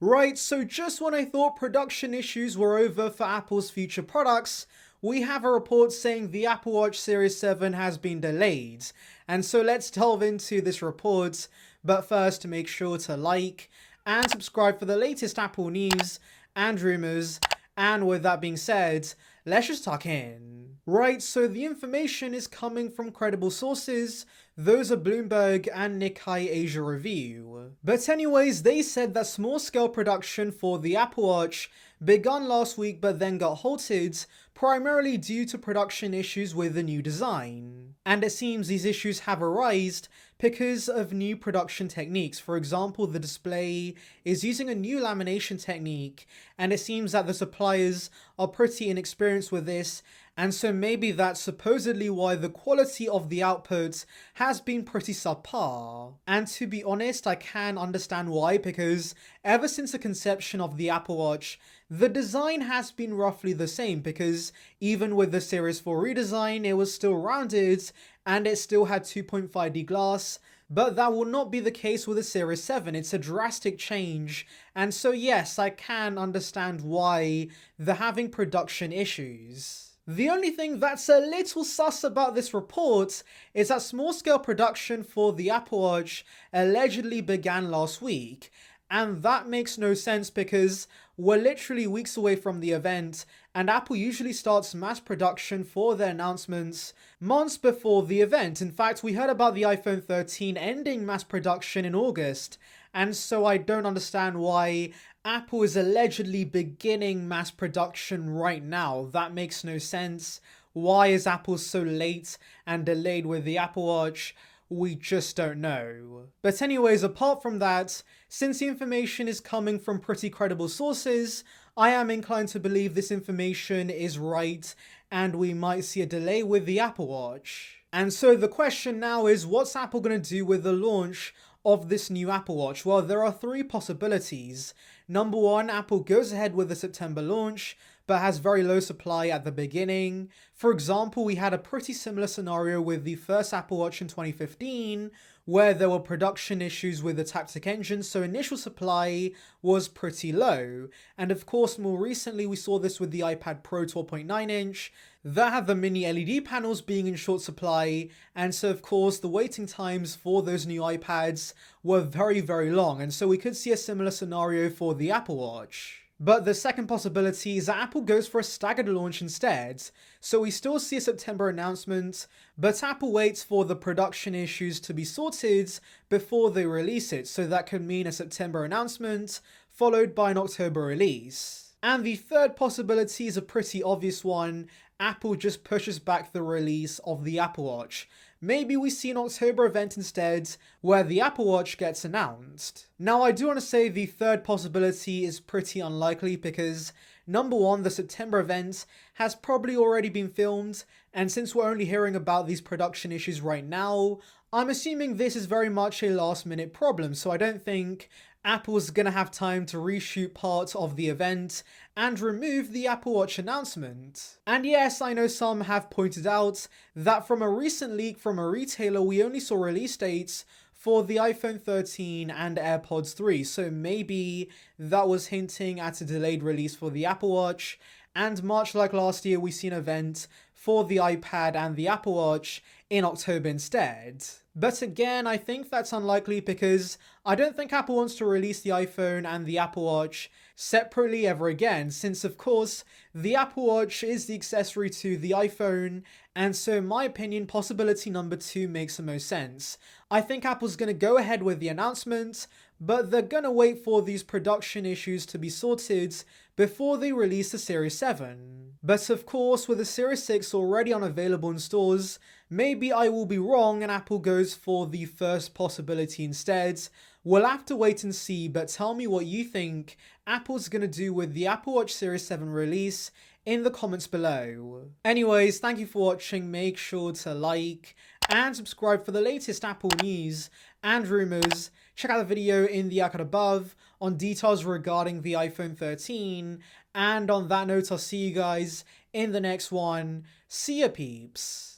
Right, so just when I thought production issues were over for Apple's future products, we have a report saying the Apple Watch Series 7 has been delayed. And so let's delve into this report, but first make sure to like and subscribe for the latest Apple news and rumors. And with that being said, let's just tuck in. Right, so the information is coming from credible sources. Those are Bloomberg and Nikkei Asia Review. But anyways, they said that small-scale production for the Apple Watch begun last week but then got halted, primarily due to production issues with the new design. And it seems these issues have arisen because of new production techniques. For example, the display is using a new lamination technique, and it seems that the suppliers are pretty inexperienced with this, and so maybe that's supposedly why the quality of the output has been pretty subpar. And to be honest, I can understand why, because ever since the conception of the Apple Watch, the design has been roughly the same, because even with the Series 4 redesign, it was still rounded and it still had 2.5D glass. But that will not be the case with the Series 7. It's a drastic change. And so yes, I can understand why they're having production issues. The only thing that's a little sus about this report is that small-scale production for the Apple Watch allegedly began last week. And that makes no sense because we're literally weeks away from the event, and Apple usually starts mass production for their announcements months before the event. In fact, we heard about the iPhone 13 ending mass production in August, and so I don't understand why Apple is allegedly beginning mass production right now. That makes no sense. Why is Apple so late and delayed with the Apple Watch? We just don't know. But anyways, apart from that, since the information is coming from pretty credible sources, I am inclined to believe this information is right and we might see a delay with the Apple Watch. And so the question now is, what's Apple going to do with the launch of this new Apple Watch? Well, there are three possibilities. Number one, Apple goes ahead with the September launch, but has very low supply at the beginning. For example, we had a pretty similar scenario with the first Apple Watch in 2015, where there were production issues with the Taptic engine, so initial supply was pretty low. And of course, more recently, we saw this with the iPad Pro 12.9-inch, that had the mini LED panels being in short supply, and so of course, the waiting times for those new iPads were very, very long, and so we could see a similar scenario for the Apple Watch. But the second possibility is that Apple goes for a staggered launch instead. So we still see a September announcement, but Apple waits for the production issues to be sorted before they release it. So that could mean a September announcement followed by an October release. And the third possibility is a pretty obvious one. Apple just pushes back the release of the Apple Watch. Maybe we see an October event instead, where the Apple Watch gets announced. Now, I do want to say the third possibility is pretty unlikely because, number one, the September event has probably already been filmed, and since we're only hearing about these production issues right now, I'm assuming this is very much a last-minute problem, so I don't think Apple's gonna have time to reshoot parts of the event and remove the Apple Watch announcement. And yes, I know some have pointed out that from a recent leak from a retailer, we only saw release dates for the iPhone 13 and AirPods 3, so maybe that was hinting at a delayed release for the Apple Watch, and much like last year, we see an event for the iPad and the Apple Watch in October instead. But again, I think that's unlikely because I don't think Apple wants to release the iPhone and the Apple Watch separately ever again, since of course the Apple Watch is the accessory to the iPhone, and so in my opinion, possibility number two makes the most sense. I think Apple's going to go ahead with the announcement, but they're going to wait for these production issues to be sorted before they release the Series 7. But of course, with the Series 6 already unavailable in stores, maybe I will be wrong and Apple goes for the first possibility instead. We'll have to wait and see, but tell me what you think Apple's going to do with the Apple Watch Series 7 release in the comments below. Anyways, thank you for watching. Make sure to like and subscribe for the latest Apple news and rumors. Check out the video in the icon above on details regarding the iPhone 13. And on that note, I'll see you guys in the next one. See ya, peeps.